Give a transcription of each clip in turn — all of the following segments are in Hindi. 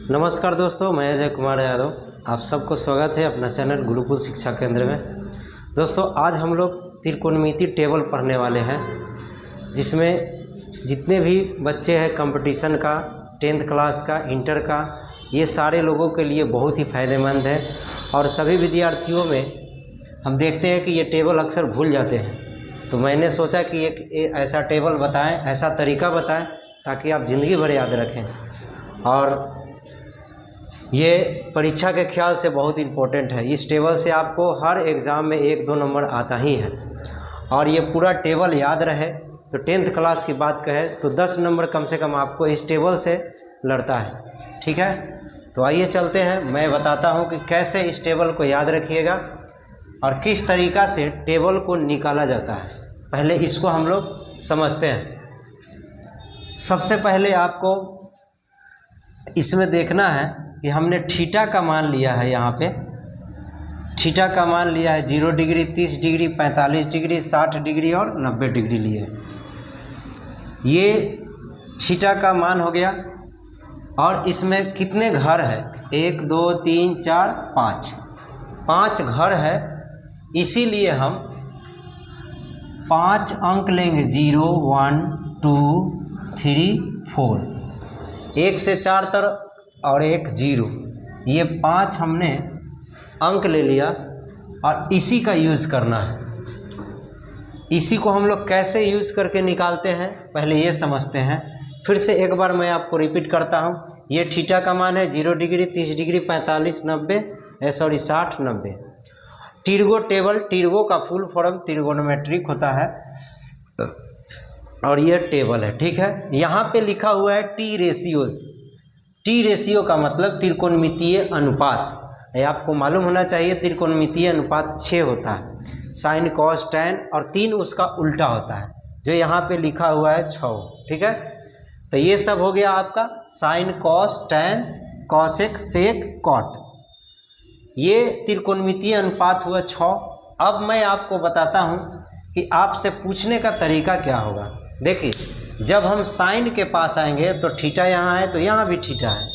नमस्कार दोस्तों, मैं अजय कुमार यादव। आप सबको स्वागत है अपना चैनल गुरुकुल शिक्षा केंद्र में। दोस्तों, आज हम लोग त्रिकोणमिति टेबल पढ़ने वाले हैं, जिसमें जितने भी बच्चे हैं कंपटीशन का, 10th क्लास का, इंटर का, ये सारे लोगों के लिए बहुत ही फ़ायदेमंद है। और सभी विद्यार्थियों में हम देखते हैं कि ये टेबल अक्सर भूल जाते हैं, तो मैंने सोचा कि एक ऐसा टेबल बताएं, ऐसा तरीका बताएं ताकि आप ज़िंदगी भर याद रखें। और ये परीक्षा के ख्याल से बहुत इम्पोर्टेंट है। इस टेबल से आपको हर एग्ज़ाम में 1-2 नंबर आता ही है। और ये पूरा टेबल याद रहे तो 10th क्लास की बात कहें तो 10 नंबर कम से कम आपको इस टेबल से लड़ता है। ठीक है, तो आइए चलते हैं, मैं बताता हूँ कि कैसे इस टेबल को याद रखिएगा और किस तरीक़ा से टेबल को निकाला जाता है। पहले इसको हम लोग समझते हैं। सबसे पहले आपको इसमें देखना है कि हमने थीटा का मान लिया है। यहाँ पे थीटा का मान लिया है 0 डिग्री, 30 डिग्री, 45 डिग्री, 60 डिग्री और 90 डिग्री लिए। ये थीटा का मान हो गया। और इसमें कितने घर है? 1 2 3 4 5 घर है, इसीलिए हम 5 अंक लेंगे। 0 1 2 3 4, 1 से 4 तरफ और 1 0, ये 5 हमने अंक ले लिया और इसी का यूज़ करना है। इसी को हम लोग कैसे यूज़ करके निकालते हैं पहले ये समझते हैं। फिर से एक बार मैं आपको रिपीट करता हूँ। ये थीटा का मान है 0 डिग्री, 30 डिग्री, 45 90 60 90। टिर्गो टेबल, टिर्गो का फुल फॉर्म त्रिगोनोमेट्रिक होता है और ये टेबल है। ठीक है, यहाँ पे लिखा हुआ है टी रेशियोज। टी रेशियो का मतलब त्रिकोणमितीय अनुपात। ये आपको मालूम होना चाहिए, त्रिकोणमितीय अनुपात 6 होता है। साइन कॉस टैन और 3 उसका उल्टा होता है, जो यहाँ पे लिखा हुआ है 6। ठीक है, तो ये सब हो गया आपका sine cos tan cosec sec cot. ये त्रिकोणमितीय अनुपात हुआ 6। अब मैं आपको बताता हूँ कि आपसे पूछने का तरीका क्या होगा। देखिए, जब हम साइन के पास आएंगे तो थीटा यहाँ है, तो यहाँ भी थीटा है।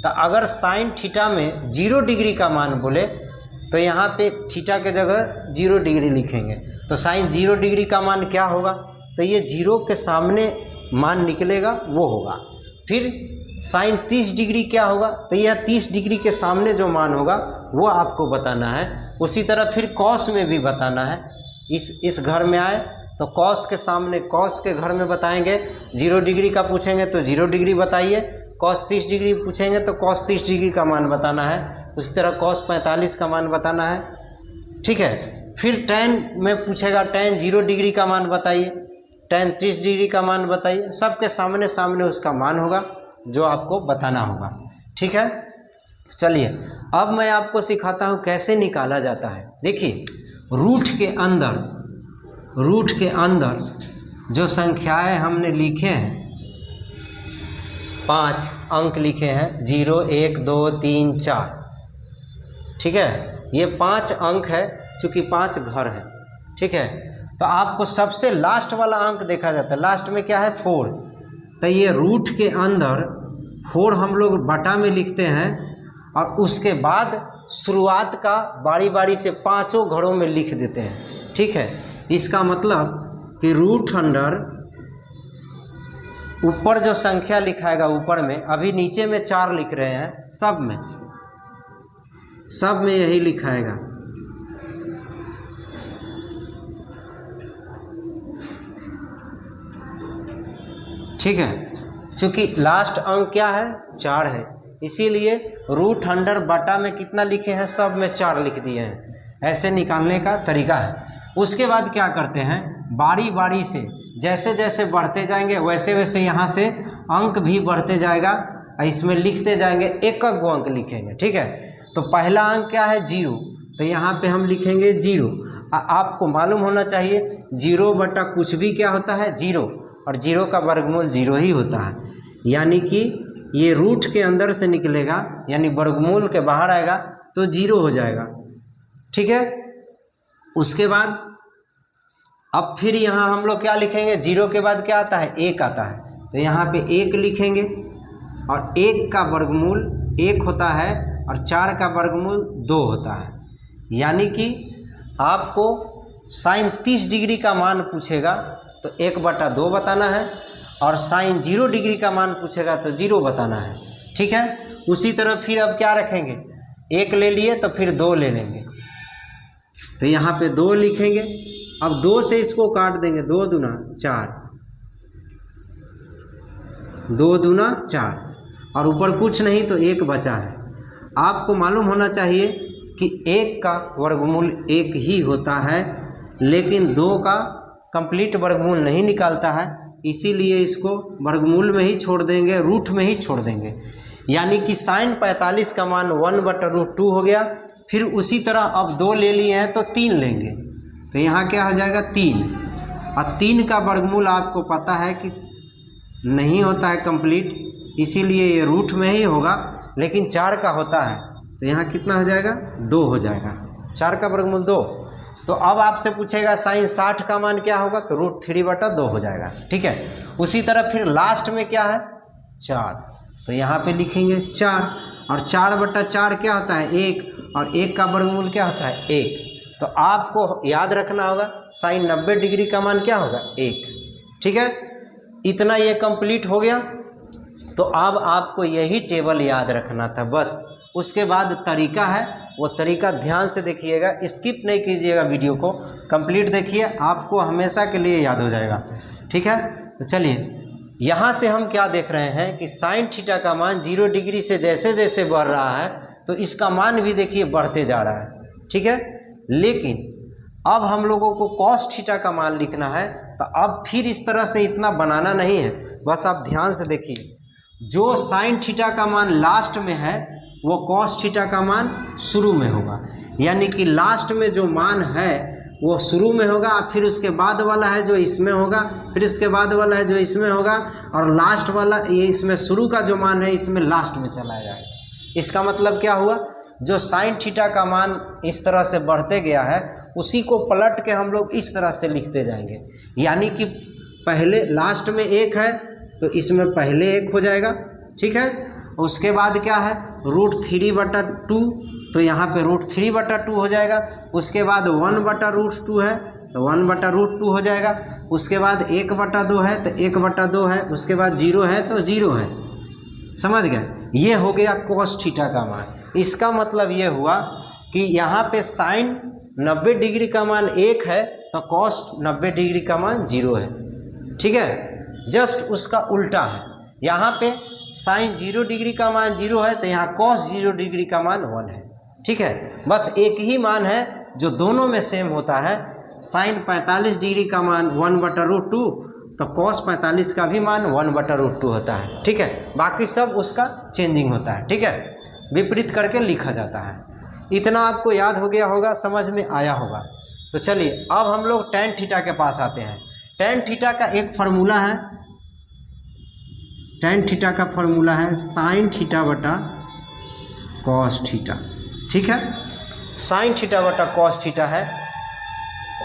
तो अगर साइन थीटा में 0 डिग्री का मान बोले तो यहाँ पे थीटा के जगह 0 डिग्री लिखेंगे। तो साइन 0 डिग्री का मान क्या होगा? तो ये 0 के सामने मान निकलेगा, वो होगा। फिर साइन 30 डिग्री क्या होगा? तो यह 30 डिग्री के सामने जो मान होगा वो आपको बताना है। उसी तरह फिर कॉस में भी बताना है। इस घर में आए तो कॉस के सामने, कॉस के घर में बताएंगे। 0 डिग्री का पूछेंगे तो 0 डिग्री बताइए। कॉस 30 डिग्री पूछेंगे तो कॉस 30 डिग्री का मान बताना है। उसी तरह कॉस 45 का मान बताना है। ठीक है, फिर टैन में पूछेगा, टैन 0 डिग्री का मान बताइए, टैन 30 डिग्री का मान बताइए। सबके सामने सामने उसका मान होगा जो आपको बताना होगा। ठीक है, चलिए अब मैं आपको सिखाता हूँ कैसे निकाला जाता है। देखिए, रूट के अंदर जो संख्याएं हमने लिखे हैं, 5 अंक लिखे हैं, 0 1 2 3 4। ठीक है, ये 5 अंक है, चूँकि 5 घर है। ठीक है, तो आपको सबसे लास्ट वाला अंक देखा जाता है। लास्ट में क्या है? 4। तो ये रूट के अंदर 4 हम लोग बटा में लिखते हैं और उसके बाद शुरुआत का बारी बारी से 5 घरों में लिख देते हैं। ठीक है, इसका मतलब कि रूट अंडर ऊपर जो संख्या लिखाएगा ऊपर में, अभी नीचे में 4 लिख रहे हैं, सब में यही लिखाएगा। ठीक है, चूँकि लास्ट अंक क्या है? 4 है, इसीलिए रूट अंडर बटा में कितना लिखे हैं? सब में 4 लिख दिए हैं। ऐसे निकालने का तरीका है। उसके बाद क्या करते हैं? बारी बारी से जैसे जैसे बढ़ते जाएंगे वैसे वैसे यहाँ से अंक भी बढ़ते जाएगा, इसमें लिखते जाएंगे, एक एक अंक लिखेंगे। ठीक है, तो पहला अंक क्या है? 0। तो यहाँ पे हम लिखेंगे 0। आपको मालूम होना चाहिए 0 बटा कुछ भी क्या होता है? 0, और 0 का वर्गमूल 0 ही होता है। यानी कि ये रूट के अंदर से निकलेगा, यानी वर्गमूल के बाहर आएगा तो 0 हो जाएगा। ठीक है, उसके बाद अब फिर यहाँ हम लोग क्या लिखेंगे? 0 के बाद क्या आता है? 1 आता है, तो यहाँ पे 1 लिखेंगे और 1 का वर्गमूल 1 होता है और 4 का वर्गमूल 2 होता है। यानी कि आपको साइन 30 डिग्री का मान पूछेगा तो 1/2 बताना है, और साइन 0 डिग्री का मान पूछेगा तो 0 बताना है। ठीक है, उसी तरह फिर अब क्या रखेंगे, 1 ले लिए तो फिर 2 ले लेंगे, तो यहाँ पे 2 लिखेंगे। अब 2 से इसको काट देंगे, 2 दूना 4, 2 दूना 4, और ऊपर कुछ नहीं तो 1 बचा है। आपको मालूम होना चाहिए कि 1 का वर्गमूल 1 ही होता है, लेकिन 2 का कंप्लीट वर्गमूल नहीं निकालता है, इसीलिए इसको वर्गमूल में ही छोड़ देंगे, रूट में ही छोड़ देंगे। यानी कि साइन 45 का मान 1/√2 हो गया। फिर उसी तरह अब 2 ले लिए हैं तो 3 लेंगे, तो यहाँ क्या हो जाएगा 3, और 3 का वर्गमूल आपको पता है कि नहीं होता है कंप्लीट, इसीलिए ये रूट में ही होगा, लेकिन 4 का होता है, तो यहाँ कितना हो जाएगा 2 हो जाएगा, 4 का वर्गमूल 2। तो अब आपसे पूछेगा साइन 60 का मान क्या होगा, तो √3/2 हो जाएगा। ठीक है, उसी तरह फिर लास्ट में क्या है 4, तो यहाँ पे लिखेंगे 4, और 4/4 क्या होता है 1, और 1 का वर्गमूल क्या होता है 1। तो आपको याद रखना होगा साइन 90 डिग्री का मान क्या होगा 1। ठीक है, इतना ये कंप्लीट हो गया। तो अब आपको यही टेबल याद रखना था बस। उसके बाद तरीका है, वो तरीका ध्यान से देखिएगा, स्किप नहीं कीजिएगा, वीडियो को कंप्लीट देखिए, आपको हमेशा के लिए याद हो जाएगा। ठीक है, तो चलिए यहाँ से हम क्या देख रहे हैं कि साइन थीटा का मान 0 डिग्री से जैसे जैसे बढ़ रहा है तो इसका मान भी देखिए बढ़ते जा रहा है। ठीक है, लेकिन अब हम लोगों को कॉस थीटा का मान लिखना है, तो अब फिर इस तरह से इतना बनाना नहीं है, बस आप ध्यान से देखिए, जो साइन थीटा का मान लास्ट में है वो कॉस थीटा का मान शुरू में होगा। यानी कि लास्ट में जो मान है वो शुरू में होगा, फिर उसके बाद वाला है जो इसमें होगा, फिर उसके बाद वाला है जो इसमें होगा, और लास्ट वाला ये इसमें शुरू का जो मान है इसमें लास्ट में चला जाएगा। इसका मतलब क्या हुआ, जो साइन थीटा का मान इस तरह से बढ़ते गया है उसी को पलट के हम लोग इस तरह से लिखते जाएंगे। यानी कि पहले लास्ट में 1 है तो इसमें पहले 1 हो जाएगा। ठीक है, उसके बाद क्या है √3/2, तो यहाँ पे √3/2 हो जाएगा। उसके बाद 1/√2 है तो 1/√2 हो जाएगा। उसके बाद 1/2 है तो 1/2 है। उसके बाद 0 है तो 0 है। समझ गए, ये हो गया कॉस थीटा का मान। इसका मतलब ये हुआ कि यहाँ पे साइन 90 डिग्री का मान 1 है तो कॉस 90 डिग्री का मान 0 है। ठीक है, जस्ट उसका उल्टा है, यहाँ पे साइन 0 डिग्री का मान 0 है तो यहाँ कॉस 0 डिग्री का मान 1 है। ठीक है, बस एक ही मान है जो दोनों में सेम होता है। साइन 45 डिग्री का मान 1/√2 तो कॉस 45 का भी मान 1/√2 होता है। ठीक है, बाकी सब उसका चेंजिंग होता है। ठीक है, विपरीत करके लिखा जाता है। इतना आपको याद हो गया होगा, समझ में आया होगा। तो चलिए अब हम लोग tan थीटा के पास आते हैं। tan थीटा का एक फार्मूला है, tan थीटा का फार्मूला है साइन थीटा बटा कॉस थीटा। ठीक है, साइन थीटा बटा कॉस थीटा है,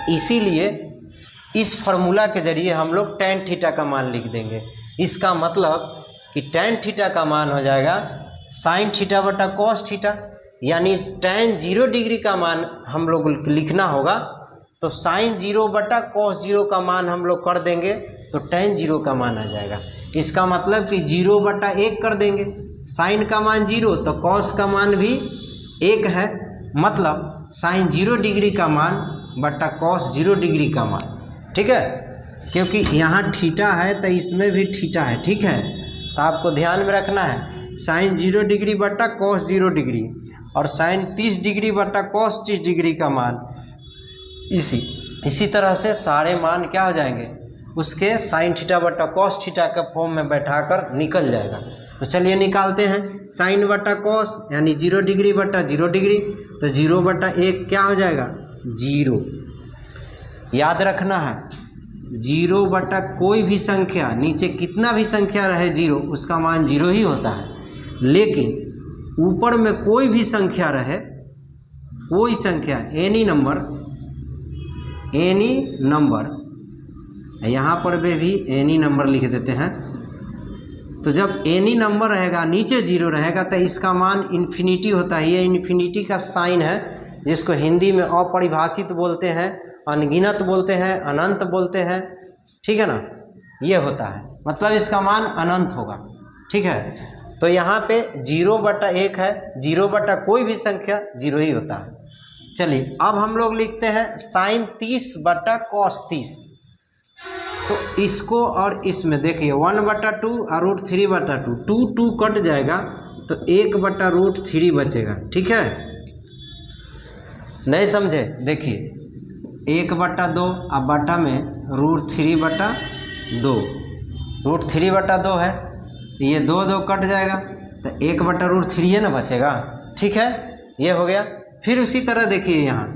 इसीलिए इस फार्मूला के जरिए हम लोग tan थीटा का मान लिख देंगे। इसका मतलब कि tan थीटा का मान हो जाएगा साइन थीटा बटा कॉस थीटा, यानी tan 0 डिग्री का मान हम लोग लिखना होगा तो साइन 0 बटा कॉस 0 का मान हम लोग कर देंगे तो tan 0 का मान आ जाएगा। इसका मतलब कि 0/1 कर देंगे, साइन का मान 0 तो कॉस का मान भी 1 है, मतलब साइन 0 डिग्री का मान बटा कॉस 0 डिग्री का मान। ठीक है, क्योंकि यहाँ थीटा है तो इसमें भी थीटा है। ठीक है, तो आपको ध्यान में रखना है साइन 0 डिग्री बटा कॉस 0 डिग्री और साइन 30 डिग्री बटा कॉस 30 डिग्री का मान, इसी तरह से सारे मान क्या हो जाएंगे, उसके साइन थीटा बटा कॉस थीटा के फॉर्म में बैठाकर निकल जाएगा। तो चलिए निकालते हैं। साइन बटा कॉस यानी 0 डिग्री बटा 0 डिग्री, तो 0/1 क्या हो जाएगा 0। याद रखना है 0 बटा कोई भी संख्या, नीचे कितना भी संख्या रहे 0 उसका मान 0 ही होता है, लेकिन ऊपर में कोई भी संख्या रहे, कोई संख्या एनी नंबर यहाँ पर भी एनी नंबर लिख देते हैं, तो जब एनी नंबर रहेगा नीचे जीरो रहेगा तो इसका मान इन्फिनिटी होता है। ये इन्फिनिटी का साइन है जिसको हिंदी में अपरिभाषित बोलते हैं, अनगिनत बोलते हैं, अनंत बोलते हैं, ठीक है ना। ये होता है, मतलब इसका मान अनंत होगा, ठीक है। तो यहाँ पे 0/1 है, 0 कोई भी संख्या 0 ही होता है। चलिए अब हम लोग लिखते हैं sin 30/cos 30। तो इसको और इसमें देखिए 1/2 और √3/2, 2 कट जाएगा तो 1/√3 बचेगा, ठीक है। नहीं समझे? देखिए 1/2 अब बटा में √3/2, √3/2 है, ये 2 कट जाएगा तो 1/√3 ना बचेगा, ठीक है। ये हो गया। फिर उसी तरह देखिए यहाँ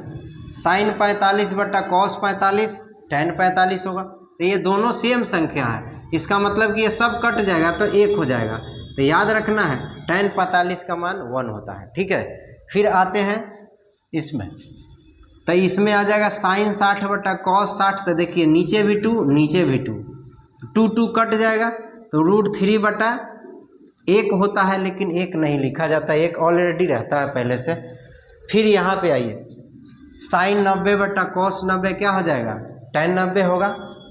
sin 45/cos 45 tan 45 होगा। तो ये दोनों सेम संख्या है, इसका मतलब कि ये सब कट जाएगा तो 1 हो जाएगा। तो याद रखना है tan 45 का मान 1 होता है, ठीक है। फिर आते हैं इसमें, तो इसमें आ जाएगा sin 60/cos 60। तो देखिए नीचे भी 2 नीचे भी 2, 2 कट जाएगा तो √3/1 होता है, लेकिन 1 नहीं लिखा जाता, 1 ऑलरेडी रहता है पहले से। फिर यहाँ पे आइए sin 90/cos 90 क्या हो जाएगा? tan 90 होगा,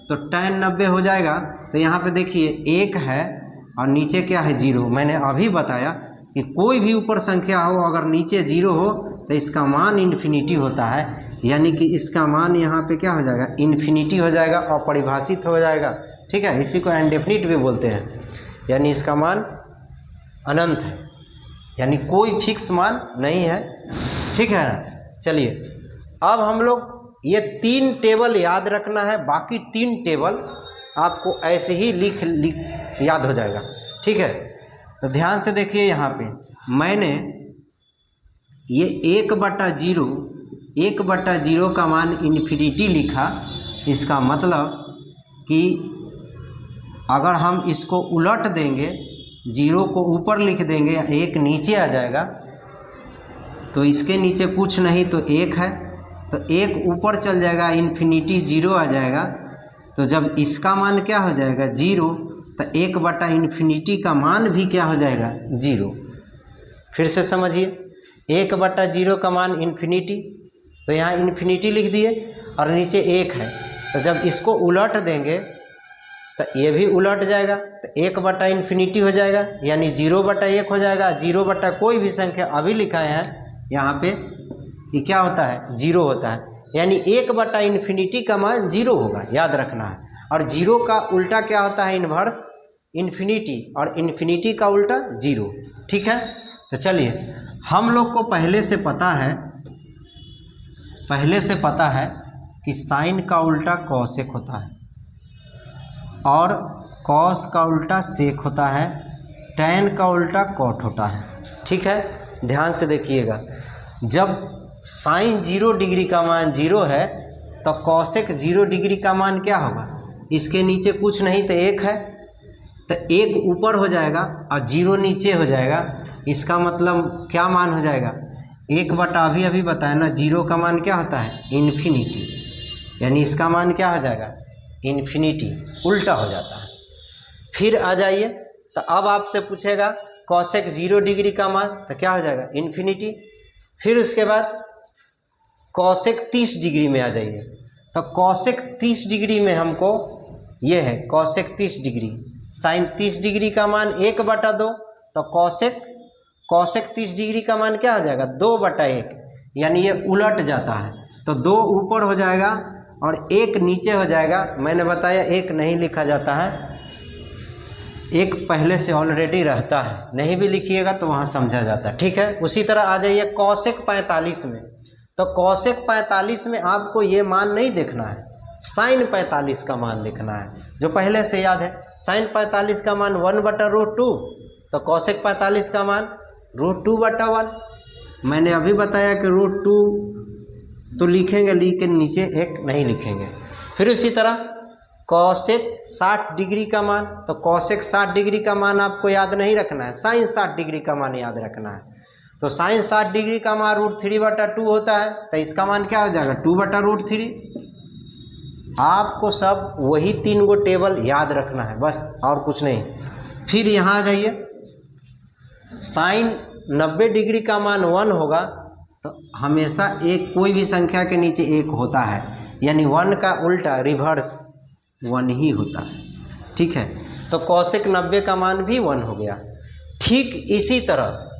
तो tan 90 हो जाएगा। तो यहाँ पे देखिए 1 है और नीचे क्या है? 0। मैंने अभी बताया कि कोई भी ऊपर संख्या हो अगर नीचे 0 हो तो इसका मान इन्फिनिटी होता है, यानी कि इसका मान यहाँ पे क्या हो जाएगा? इन्फिनिटी हो जाएगा, अपरिभाषित हो जाएगा, ठीक है। इसी को इंडेफिनिट भी बोलते हैं, यानी इसका मान अनंत है, यानी कोई फिक्स मान नहीं है, ठीक है ना। चलिए अब हम लोग ये 3 टेबल याद रखना है, बाकी 3 टेबल आपको ऐसे ही लिख याद हो जाएगा, ठीक है। तो ध्यान से देखिए यहाँ पे मैंने ये 1/0 का मान इन्फिनिटी लिखा। इसका मतलब कि अगर हम इसको उलट देंगे, 0 को ऊपर लिख देंगे, 1 नीचे आ जाएगा, तो इसके नीचे कुछ नहीं तो 1 है, तो 1 ऊपर चल जाएगा, इन्फिनिटी 0 आ जाएगा। तो जब इसका मान क्या हो जाएगा? 0, तो 1/∞ का मान भी क्या हो जाएगा? 0। फिर से समझिए, 1/0 का मान इन्फिनिटी, तो यहाँ इन्फिनिटी लिख दिए और नीचे 1 है, तो जब इसको उलट देंगे तो ये भी उलट जाएगा, तो 1/∞ हो जाएगा, यानी 0/1 हो जाएगा। 0 कोई भी संख्या अभी लिखाए हैं यहाँ पे, ये क्या होता है? 0 होता है, यानी 1/∞ का मान 0 होगा, याद रखना है। और 0 का उल्टा क्या होता है? इन्वर्स इन्फिनिटी, और इन्फिनिटी का उल्टा 0, ठीक है। तो चलिए हम लोग को पहले से पता है कि साइन का उल्टा कॉसेक होता है, और कॉस का उल्टा सेक होता है, टैन का उल्टा कॉट होता है, ठीक है। ध्यान से देखिएगा, जब साइन 0 डिग्री का मान 0 है तो कॉसेक 0 डिग्री का मान क्या होगा? इसके नीचे कुछ नहीं तो 1 है, तो 1 ऊपर हो जाएगा और 0 नीचे हो जाएगा। इसका मतलब क्या मान हो जाएगा? 1/, अभी बताया ना, 0 का मान क्या होता है? इन्फिनिटी, यानी इसका मान क्या हो जाएगा? इन्फिनिटी, उल्टा हो जाता है। फिर आ जाइए, तो अब आपसे पूछेगा कॉसेक 0 डिग्री का मान, तो क्या हो जाएगा? इन्फिनिटी। फिर उसके बाद कॉसेक 30 डिग्री में आ जाइए, तो कॉसेक 30 डिग्री में हमको ये है कॉसेक 30 डिग्री, साइन 30 डिग्री का मान 1/2, तो कॉसेक 30 डिग्री का मान क्या हो जाएगा? 2/1, यानी ये उलट जाता है, तो 2 ऊपर हो जाएगा और 1 नीचे हो जाएगा। मैंने बताया 1 नहीं लिखा जाता है, 1 पहले से ऑलरेडी रहता है, नहीं भी लिखिएगा तो वहाँ समझा जाता है, ठीक है। उसी तरह आ जाइए कॉसेक 45 में, तो कॉसेक 45 में आपको ये मान नहीं देखना है, साइन 45 का मान देखना है, जो पहले से याद है। साइन 45 का मान 1/√2, तो कॉसेक 45 का मान √2/1। मैंने अभी बताया कि √2 तो लिखेंगे, लेकिन नीचे 1 नहीं लिखेंगे। फिर उसी तरह कॉसेक 60 डिग्री का मान, तो कॉसेक 60 डिग्री का मान आपको याद नहीं रखना है, साइन 60 डिग्री का मान याद रखना है। तो साइन 60 डिग्री का मान √3/2 होता है, तो इसका मान क्या हो जाएगा? 2/√3। आपको सब वही 3 गो टेबल याद रखना है, बस, और कुछ नहीं। फिर यहाँ आ जाइए, साइन 90 डिग्री का मान 1 होगा तो हमेशा एक कोई भी संख्या के नीचे 1 होता है, यानी 1 का उल्टा रिवर्स 1 ही होता है। ठीक है, तो कॉसेक 90 का मान भी 1 हो गया। ठीक इसी तरह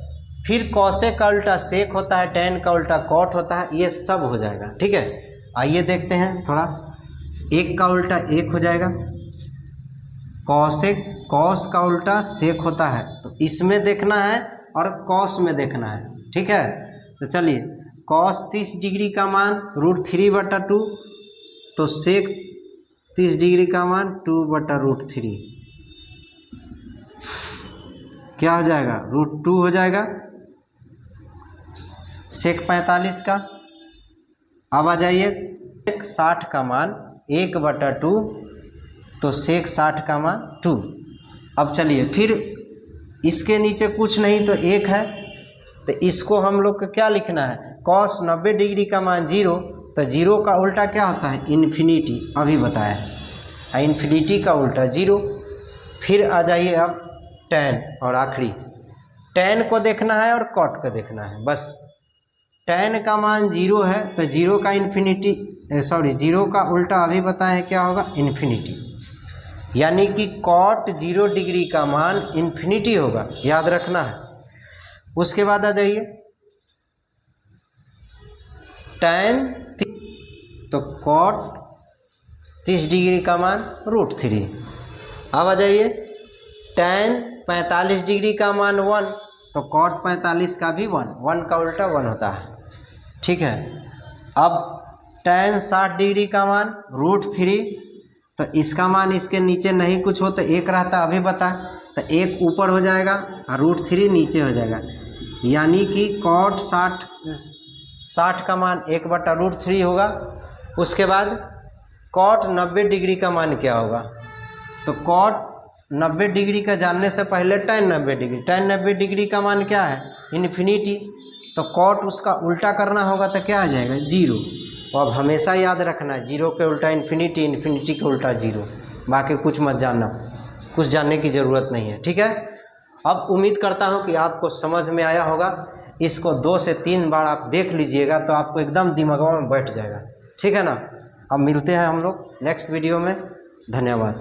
फिर कॉसेक का उल्टा सेक होता है, टेन का उल्टा कॉट होता है, ये सब हो जाएगा। ठीक है, आइए देखते हैं थोड़ा। 1 का उल्टा 1 हो जाएगा, कॉसेक कॉस का उल्टा सेक होता है, तो इसमें देखना है और कॉस में देखना है। ठीक है, तो चलिए कॉस 30 डिग्री का मान √3/2, तो सेक 30 डिग्री का मान 2/√3, क्या हो जाएगा √2 हो जाएगा। सेक 45 का, अब आ जाइए 60 का मान 1/2, तो सेक 60 का मान 2। अब चलिए फिर इसके नीचे कुछ नहीं तो 1 है, तो इसको हम लोग को क्या लिखना है, कॉस 90 डिग्री का मान 0, तो 0 का उल्टा क्या होता है, इन्फिनिटी, अभी बताया, इन्फिनिटी का उल्टा 0। फिर आ जाइए अब टेन, और आखिरी टेन को देखना है और कॉट को देखना है बस। टेन का मान 0 है तो 0 का इन्फिनिटी 0 का उल्टा अभी बताएं क्या होगा, इन्फिनिटी, यानी कि कॉट 0 डिग्री का मान इन्फिनिटी होगा, याद रखना है। उसके बाद आ जाइए टेन, तो कॉट 30 डिग्री का मान √3। अब आ जाइए टेन 45 डिग्री का मान 1, तो कॉट 45 का भी 1 का उल्टा 1 होता है। ठीक है, अब टेन 60 डिग्री का मान √3, तो इसका मान इसके नीचे नहीं कुछ हो तो 1 रहता, अभी बता, तो 1 ऊपर हो जाएगा और √3 नीचे हो जाएगा, यानी कि कॉट 60 का मान 1/√3 होगा। उसके बाद कॉट 90 डिग्री का मान क्या होगा, तो कॉट 90 डिग्री का जानने से पहले टेन 90 डिग्री का मान क्या है, इन्फिनिटी, तो कॉट उसका उल्टा करना होगा तो क्या आ जाएगा, 0। तो अब हमेशा याद रखना है 0 के उल्टा इन्फिनिटी, इन्फिनिटी के उल्टा 0, बाकी कुछ मत जानना, कुछ जानने की ज़रूरत नहीं है। ठीक है, अब उम्मीद करता हूँ कि आपको समझ में आया होगा। इसको 2 से 3 बार आप देख लीजिएगा तो आपको एकदम दिमाग में बैठ जाएगा। ठीक है ना, अब मिलते हैं हम लोग नेक्स्ट वीडियो में। धन्यवाद।